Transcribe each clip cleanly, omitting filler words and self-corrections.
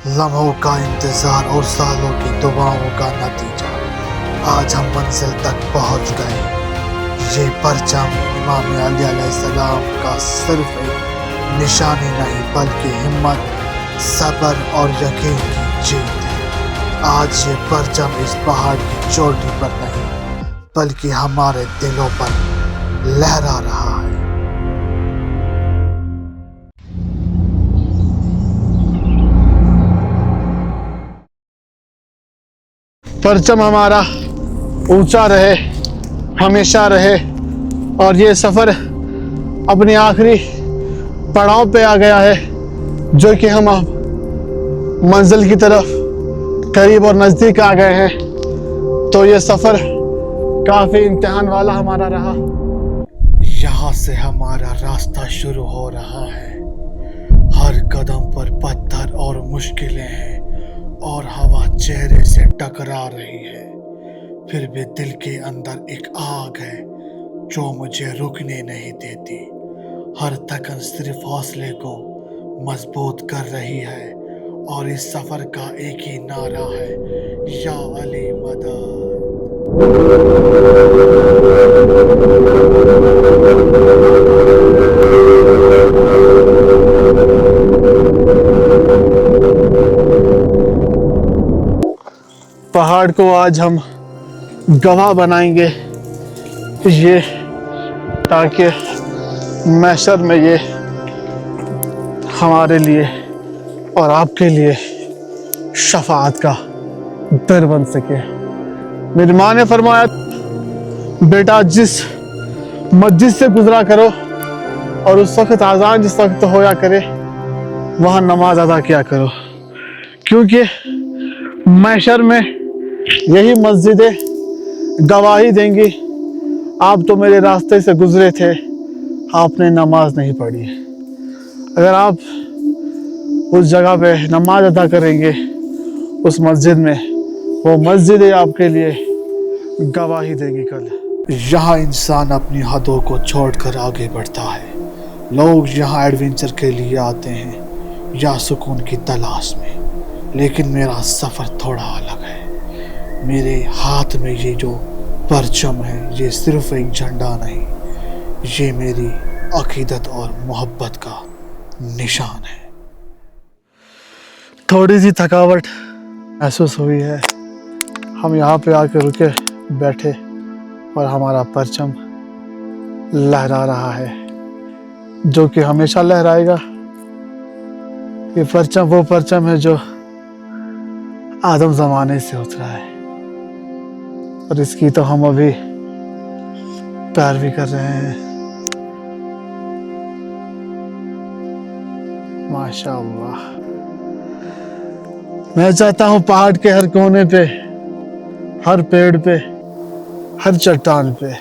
लम्हों का इंतजार और सालों की दुआओं का नतीजा, आज हम मंजिल तक पहुंच गए। ये परचम इमाम अली अलैहिस्सलाम का सिर्फ एक निशानी नहीं बल्कि हिम्मत, सब्र और यकीन की जीत है। आज ये परचम इस पहाड़ की चोटी पर नहीं बल्कि हमारे दिलों पर लहरा रहा है। परचम हमारा ऊंचा रहे, हमेशा रहे। और ये सफ़र अपने आखिरी पड़ाव पे आ गया है, जो कि हम अब मंजिल की तरफ करीब और नज़दीक आ गए हैं। तो ये सफ़र काफ़ी इम्तिहान वाला हमारा रहा। यहाँ से हमारा रास्ता शुरू हो रहा है। हर कदम पर पत्थर और मुश्किलें हैं और हवा चेहरे से टकरा रही है। फिर भी दिल के अंदर एक आग है जो मुझे रुकने नहीं देती। हर थकन सिर्फ हौसले को मजबूत कर रही है और इस सफर का एक ही नारा है, या अली मदद। पहाड़ को आज हम गवाह बनाएंगे ये, ताकि महशर में ये हमारे लिए और आपके लिए शफाअत का दर बन सके। मेरी माँ ने फरमाया, बेटा जिस मस्जिद से गुजरा करो और उस वक्त आज़ान जिस वक्त होया करे वहाँ नमाज अदा किया करो, क्योंकि महशर में यही मस्जिदें गवाही देंगी, आप तो मेरे रास्ते से गुजरे थे, आपने नमाज नहीं पढ़ी। अगर आप उस जगह पे नमाज अदा करेंगे उस मस्जिद में, वो मस्जिद आपके लिए गवाही देगी कल। यहाँ इंसान अपनी हदों को छोड़कर आगे बढ़ता है। लोग यहाँ एडवेंचर के लिए आते हैं या सुकून की तलाश में, लेकिन मेरा सफ़र थोड़ा अलग है। मेरे हाथ में ये जो परचम है, ये सिर्फ एक झंडा नहीं, ये मेरी अकीदत और मोहब्बत का निशान है। थोड़ी सी थकावट महसूस हुई है। हम यहाँ पे आके रुके बैठे और हमारा परचम लहरा रहा है, जो कि हमेशा लहराएगा। ये परचम वो परचम है जो आदम ज़माने से उतरा है और इसकी तो हम अभी पैरवी कर रहे हैं। माशाअल्लाह। मैं चाहता हूँ पहाड़ के हर कोने पे, हर पेड़ पे, हर चट्टान पे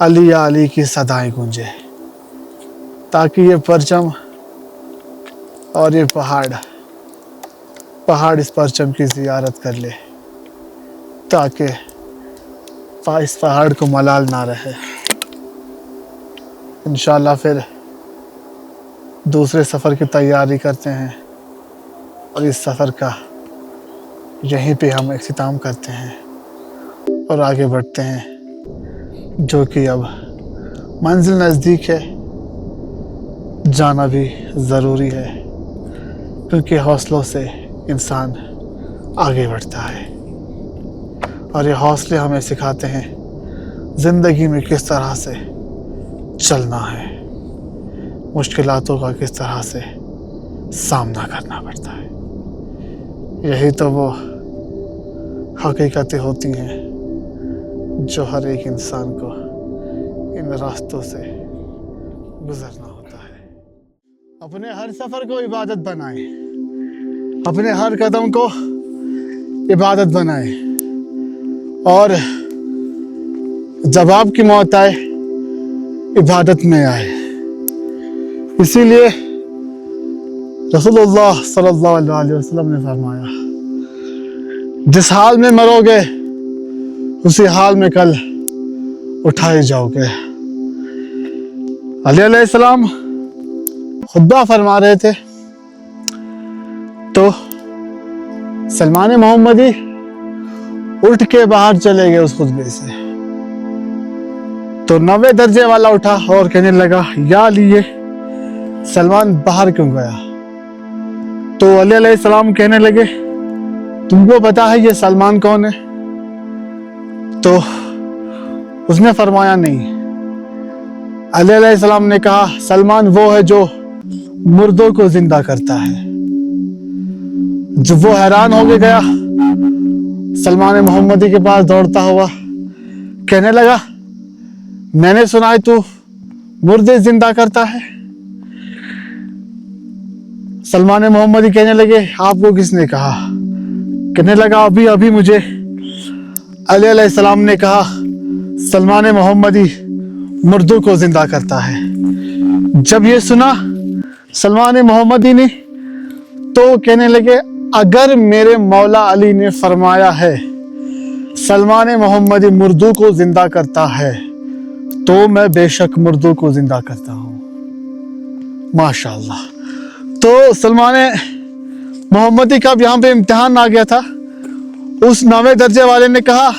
अली या अली की सदाएं गूंजे, ताकि ये परचम और ये पहाड़ इस परचम की ज़ियारत कर ले, ताकि इस पहाड़ को मलाल ना रहे। इंशाल्लाह फिर दूसरे सफ़र की तैयारी करते हैं और इस सफ़र का यहीं पे हम इख्तिताम करते हैं और आगे बढ़ते हैं, जो कि अब मंजिल नज़दीक है, जाना भी ज़रूरी है, क्योंकि हौसलों से इंसान आगे बढ़ता है और ये हौसले हमें सिखाते हैं ज़िंदगी में किस तरह से चलना है, मुश्किलातों का किस तरह से सामना करना पड़ता है। यही तो वो हकीकतें होती हैं जो हर एक इंसान को इन रास्तों से गुजरना होता है। अपने हर सफ़र को इबादत बनाएं, अपने हर कदम को इबादत बनाएं, और जब आपकी मौत आए इबादत में आए। इसीलिए रसूलुल्लाह सल्लल्लाहु अलैहि वसल्लम ने फरमाया, जिस हाल में मरोगे उसी हाल में कल उठाए जाओगे। अली अलैहिस्सलाम खुतबा फरमा रहे थे, तो सलमान मोहम्मदी उठ के बाहर चले गए उस खुतबे से। तो 90 दर्जे वाला उठा और कहने लगा, या अली ये सलमान बाहर क्यों गया? तो अली अलैहिस्सलाम कहने लगे, तुमको पता है ये सलमान कौन है? तो उसने फरमाया नहीं। अली अलैहिस्सलाम ने कहा, सलमान वो है जो मुर्दों को जिंदा करता है। जब वो हैरान हो गया, सलमान मोहम्मदी के पास दौड़ता हुआ कहने लगा, मैंने सुना है तू मुर्दे जिंदा करता है। सलमान मोहम्मदी कहने लगे, आपको किसने कहा? कहने लगा, अभी अभी मुझे अली अलैहिस्सलाम ने कहा सलमान मोहम्मदी मुर्दों को जिंदा करता है। जब ये सुना सलमान मोहम्मदी ने तो कहने लगे, अगर मेरे मौला अली ने फरमाया है सलमान मोहम्मदी मुर्दों को जिंदा करता है तो मैं बेशक मुर्दों को जिंदा करता हूँ। माशाअल्लाह। तो सलमान मोहम्मदी का यहाँ पे इम्तिहान आ गया था। उस 90 दर्जे वाले ने कहा,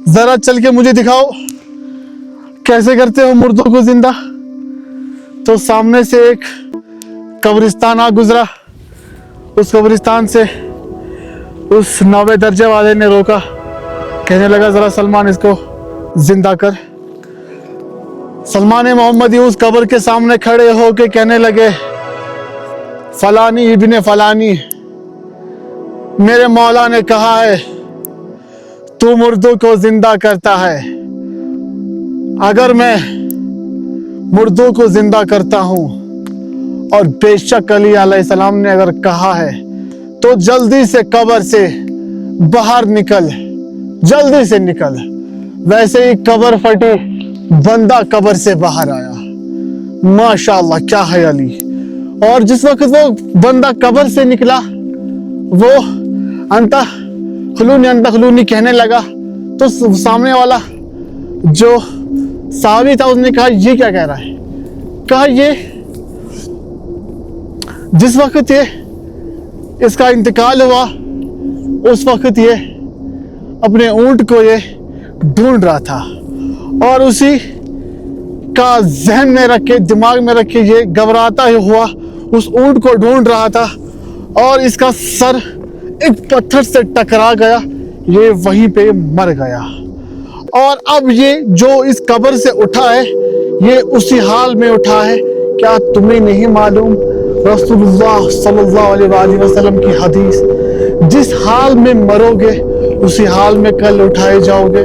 जरा चल के मुझे दिखाओ कैसे करते हो मुर्दों को जिंदा। तो सामने से एक कब्रिस्तान आ गुजरा। उस कब्रिस्तान से उस 90 दर्जे वाले ने रोका, कहने लगा, जरा सलमान इसको जिंदा कर। सलमान मोहम्मदी उस कब्र के सामने खड़े होके कहने लगे, फलानी इब्ने फलानी, मेरे मौला ने कहा है तू मुर्दों को जिंदा करता है। अगर मैं मुर्दों को जिंदा करता हूं और बेशक अली अलैहिस्सलाम ने अगर कहा है तो जल्दी से कब्र से बाहर निकल, जल्दी से निकल। वैसे ही कब्र फटी, बंदा कब्र से बाहर आया। माशाअल्लाह, क्या है अली। और जिस वक्त वो बंदा कब्र से निकला, वो अंता खलूनी कहने लगा, तो सामने वाला जो साहबी था उसने कहा, ये क्या कह रहा है? कहा, ये जिस वक्त ये इसका इंतकाल हुआ उस वक्त ये अपने ऊंट को ये ढूंढ रहा था और उसी का जहन में रख के, दिमाग में रख के ये घबराता हुआ उस ऊंट को ढूंढ रहा था और इसका सर एक पत्थर से टकरा गया, ये वहीं पे मर गया। और अब ये जो इस कब्र से उठा है ये उसी हाल में उठा है। क्या तुम्हें नहीं मालूम रसूलुल्लाह सल्लल्लाहु अलैहि वसल्लम की हदीस, जिस हाल में मरोगे उसी हाल में कल उठाए जाओगे।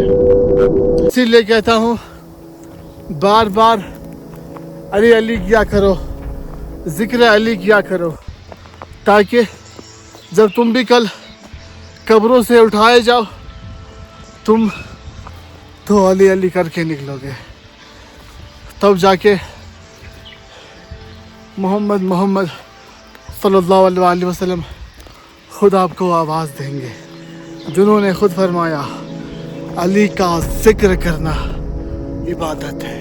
इसीलिए कहता हूँ, बार बार अली अली किया करो, जिक्र अली किया करो, ताकि जब तुम भी कल कब्रों से उठाए जाओ तुम तो अली अली करके निकलोगे। तब जाके मोहम्मद मोहम्मद सल्लल्लाहु अलैहि वसल्लम खुद आपको आवाज़ देंगे, जिन्होंने खुद फरमाया, अली का जिक्र करना इबादत है,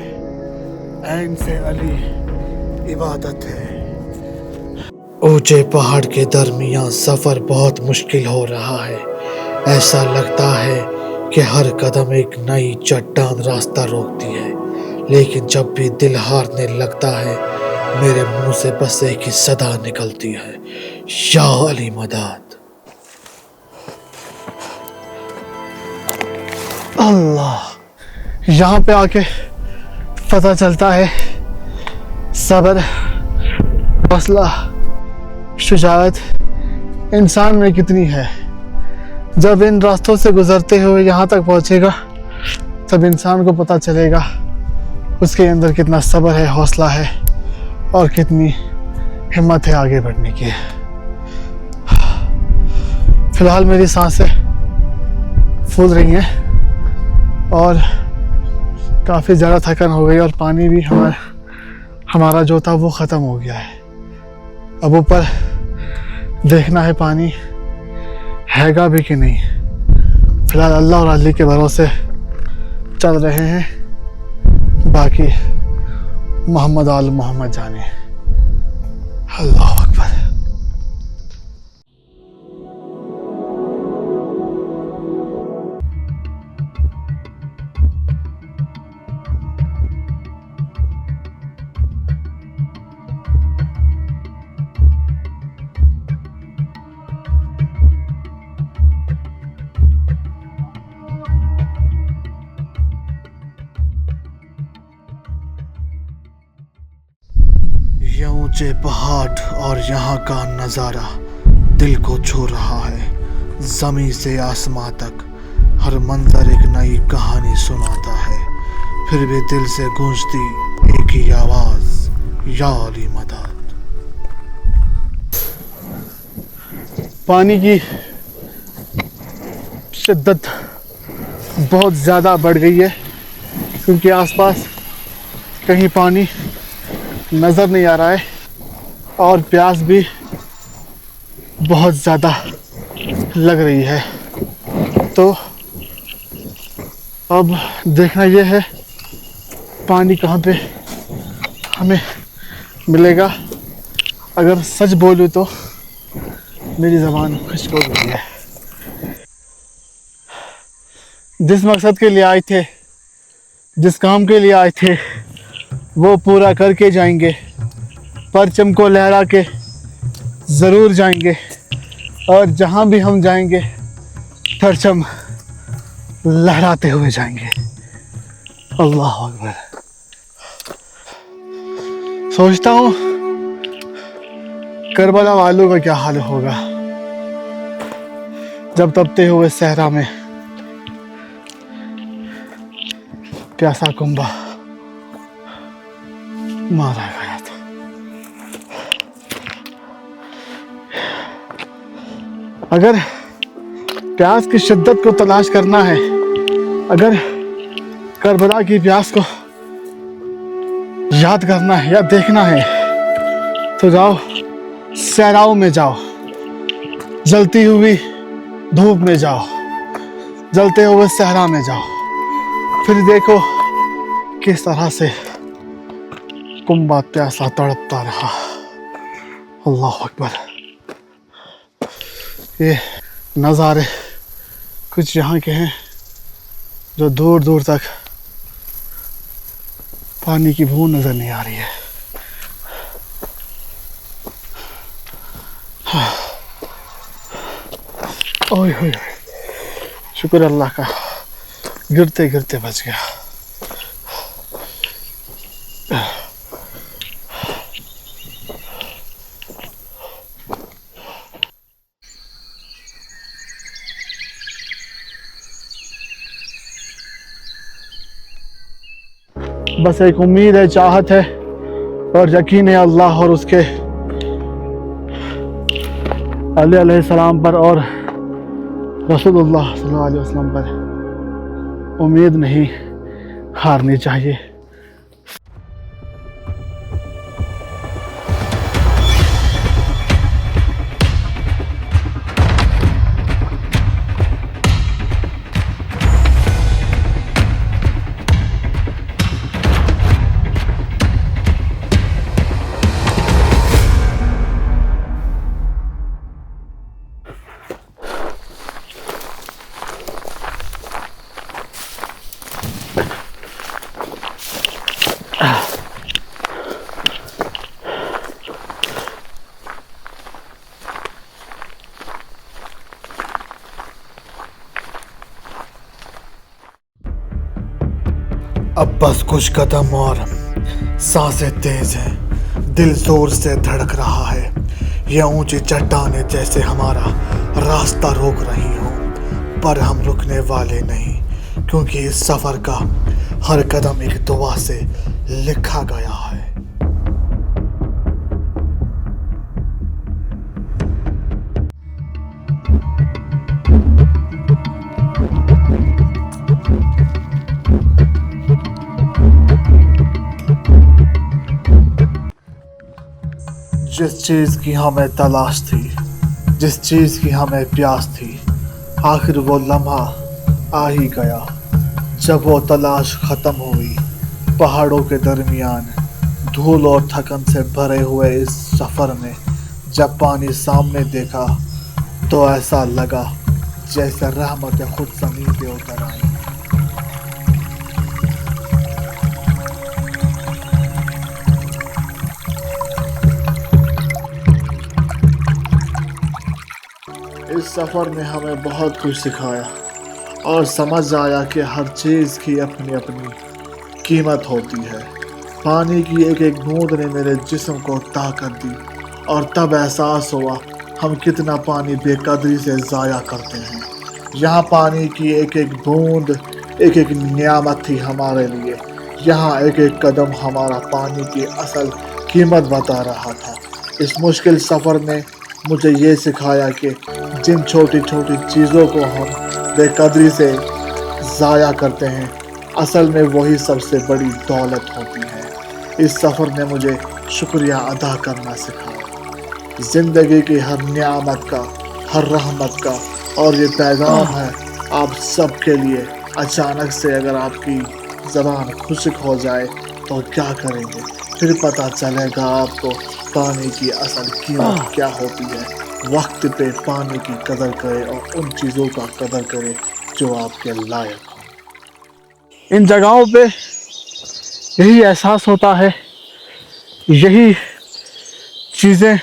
ऐन से अली इबादत है। ऊंचे पहाड़ के दरमियान सफ़र बहुत मुश्किल हो रहा है। ऐसा लगता है कि हर कदम एक नई चट्टान रास्ता रोकती है, लेकिन जब भी दिल हारने लगता है मेरे मुंह से बस एक ही सदा निकलती है, या अली मदद। अल्लाह। यहाँ पे आके पता चलता है सब्र, हौसला, शुजाअत इंसान में कितनी है। जब इन रास्तों से गुजरते हुए यहाँ तक पहुँचेगा तब इंसान को पता चलेगा उसके अंदर कितना सब्र है, हौसला है और कितनी हिम्मत है आगे बढ़ने की। फिलहाल मेरी सांसें फूल रही हैं और काफ़ी ज़्यादा थकान हो गई और पानी भी हमारा जो था वो ख़त्म हो गया है। अब ऊपर देखना है पानी हैगा भी कि नहीं। फिलहाल अल्लाह और अली के भरोसे चल रहे हैं, बाकी मोहम्मद आल मोहम्मद जाने। अल्लाह अकबर। ये ऊंचे पहाड़ और यहाँ का नज़ारा दिल को छू रहा है। ज़मीन से आसमां तक हर मंजर एक नई कहानी सुनाता है। फिर भी दिल से गूंजती एक ही आवाज़, या अली मदद। पानी की शिद्दत बहुत ज़्यादा बढ़ गई है क्योंकि आसपास कहीं पानी नज़र नहीं आ रहा है और प्यास भी बहुत ज़्यादा लग रही है। तो अब देखना यह है पानी कहाँ पे हमें मिलेगा। अगर सच बोलूँ तो मेरी ज़बान खुश्क हो गई है। जिस मकसद के लिए आए थे, जिस काम के लिए आए थे, वो पूरा करके जाएंगे। परचम को लहरा के ज़रूर जाएंगे और जहाँ भी हम जाएंगे परचम लहराते हुए जाएंगे। अल्लाह अकबर। सोचता हूँ करबला वालों का क्या हाल होगा जब तपते हुए सहरा में प्यासा कुंबा मारा गया था। अगर प्यास की शिद्दत को तलाश करना है, अगर करबला की प्यास को याद करना है या देखना है, तो जाओ सहराओं में जाओ, जलती हुई धूप में जाओ, जलते हुए सहरा में जाओ। फिर देखो किस तरह से कुंबा प्यासा तड़पता रहा। अल्लाह अकबर। ये नज़ारे कुछ यहाँ के हैं जो दूर दूर तक पानी की बूंद नजर नहीं आ रही है। ओए होए, शुक्र अल्लाह का, गिरते गिरते बच गया। बस एक उम्मीद है, चाहत है और यकीन है अल्लाह और उसके अली अलैहिस्सलाम पर और रसूलुल्लाह सल्लल्लाहु अलैहि वसल्लम पर। उम्मीद नहीं हारनी चाहिए। अब बस कुछ कदम और, सांसें तेज हैं, दिल जोर से धड़क रहा है। ये ऊंची चट्टानें जैसे हमारा रास्ता रोक रही हों, पर हम रुकने वाले नहीं, क्योंकि इस सफर का हर कदम एक दुआ से लिखा गया है। जिस चीज की हमें तलाश थी, जिस चीज की हमें प्यास थी, आखिर वो लम्हा आ ही गया। जब वो तलाश खत्म हुई, पहाड़ों के दरमियान धूल और थकन से भरे हुए इस सफर में जब पानी सामने देखा तो ऐसा लगा जैसे रहमत खुद जमीन पे उतर आई। इस सफ़र ने हमें बहुत कुछ सिखाया और समझ आया कि हर चीज़ की अपनी अपनी कीमत होती है। पानी की एक एक बूंद ने मेरे जिस्म को ताकत दी और तब एहसास हुआ हम कितना पानी बेकदरी से ज़ाया करते हैं। यहाँ पानी की एक एक बूंद एक एक नियामत थी हमारे लिए। यहाँ एक एक कदम हमारा पानी की असल कीमत बता रहा था। इस मुश्किल सफ़र ने मुझे ये सिखाया कि जिन छोटी छोटी चीज़ों को हम बेकदरी से ज़ाया करते हैं, असल में वही सबसे बड़ी दौलत होती है। इस सफ़र ने मुझे शुक्रिया अदा करना सिखाया। ज़िंदगी की हर नियामत का, हर रहमत का, और ये पैगाम है आप सब के लिए। अचानक से अगर आपकी ज़बान खुश्क हो जाए तो क्या करेंगे? फिर पता चलेगा आपको पानी की असल कीमत क्या होती है। वक्त पे पानी की कदर करें और उन चीज़ों का कदर करें जो आपके लायक हो। इन जगहों पे यही एहसास होता है, यही चीज़ें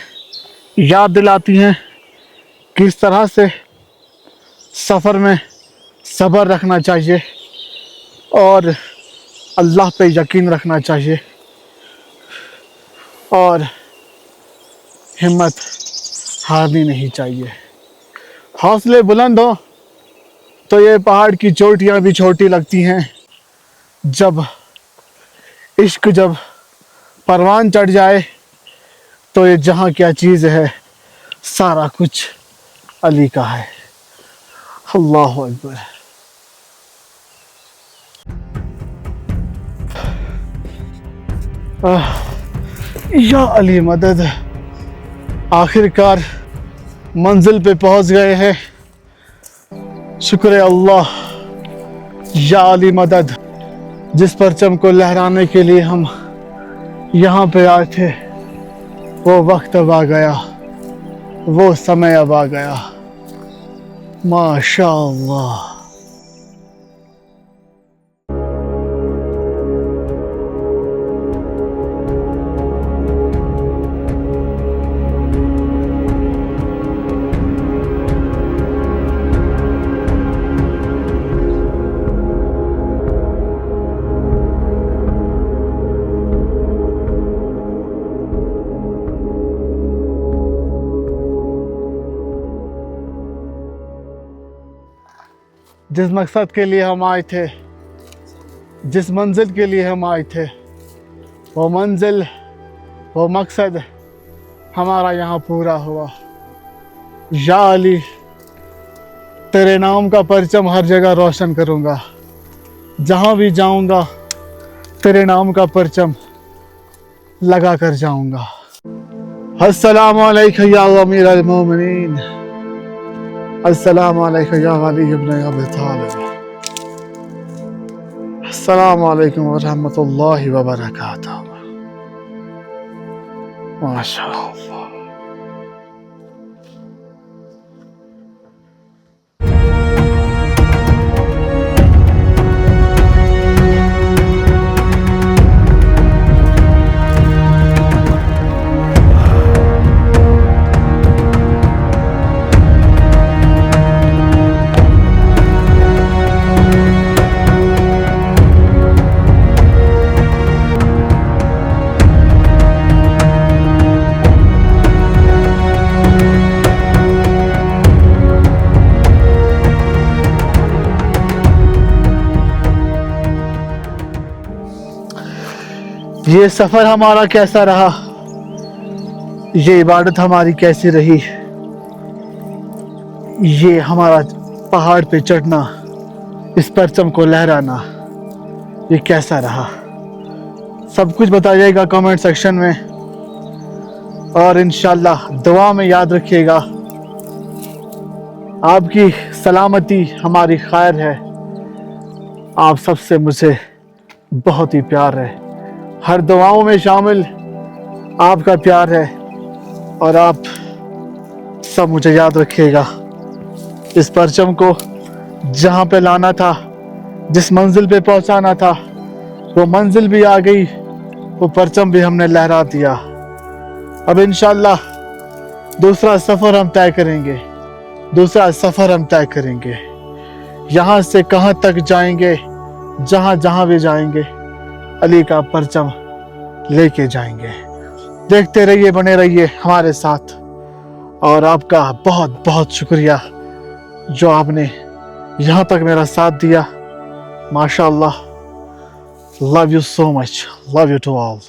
याद दिलाती हैं कि इस तरह से सफ़र में सब्र रखना चाहिए और अल्लाह पे यकीन रखना चाहिए और हिम्मत हारनी नहीं चाहिए। हौसले बुलंद हो तो ये पहाड़ की चोटियाँ भी छोटी लगती हैं। जब इश्क जब परवान चढ़ जाए तो ये जहाँ क्या चीज़ है, सारा कुछ अली का है। अल्लाह अकबर। या अली मदद। आखिरकार मंजिल पे पहुंच गए हैं। शुक्र अल्लाह। या अली मदद। जिस परचम को लहराने के लिए हम यहाँ पे आए थे, वो वक्त अब आ गया, वो समय अब आ गया। माशाअल्लाह। जिस मकसद के लिए हम आए थे, जिस मंजिल के लिए हम आए थे, वो मंजिल, वो मकसद हमारा यहाँ पूरा हुआ। या अली, तेरे नाम का परचम हर जगह रोशन करूँगा। जहाँ भी जाऊँगा तेरे नाम का परचम लगा कर जाऊँगा। अस्सलामु अलैका या अमीर अल-मोमिनीन। अस्सलामु अलैका या अली इब्न अबी तालिब। अस्सलामु अलैकुम व रहमतुल्लाहि व बरकातहू। माशाअल्लाह। ये सफ़र हमारा कैसा रहा, ये इबादत हमारी कैसी रही, ये हमारा पहाड़ पे चढ़ना, इस परचम को लहराना, ये कैसा रहा, सब कुछ बताइएगा कमेंट सेक्शन में। और इंशाल्लाह दुआ में याद रखिएगा। आपकी सलामती हमारी खैर है। आप सबसे मुझे बहुत ही प्यार है। हर दुआओं में शामिल आपका प्यार है और आप सब मुझे याद रखिएगा। इस परचम को जहाँ पे लाना था, जिस मंजिल पे पहुँचाना था, वो मंजिल भी आ गई, वो परचम भी हमने लहरा दिया। अब इंशाल्लाह दूसरा सफ़र हम तय करेंगे, दूसरा सफ़र हम तय करेंगे। यहाँ से कहाँ तक जाएंगे, जहाँ जहाँ भी जाएंगे, अली का परचम लेके जाएंगे। देखते रहिए, बने रहिए हमारे साथ। और आपका बहुत बहुत शुक्रिया जो आपने यहाँ तक मेरा साथ दिया। माशाअल्लाह, love you so much, love you to all.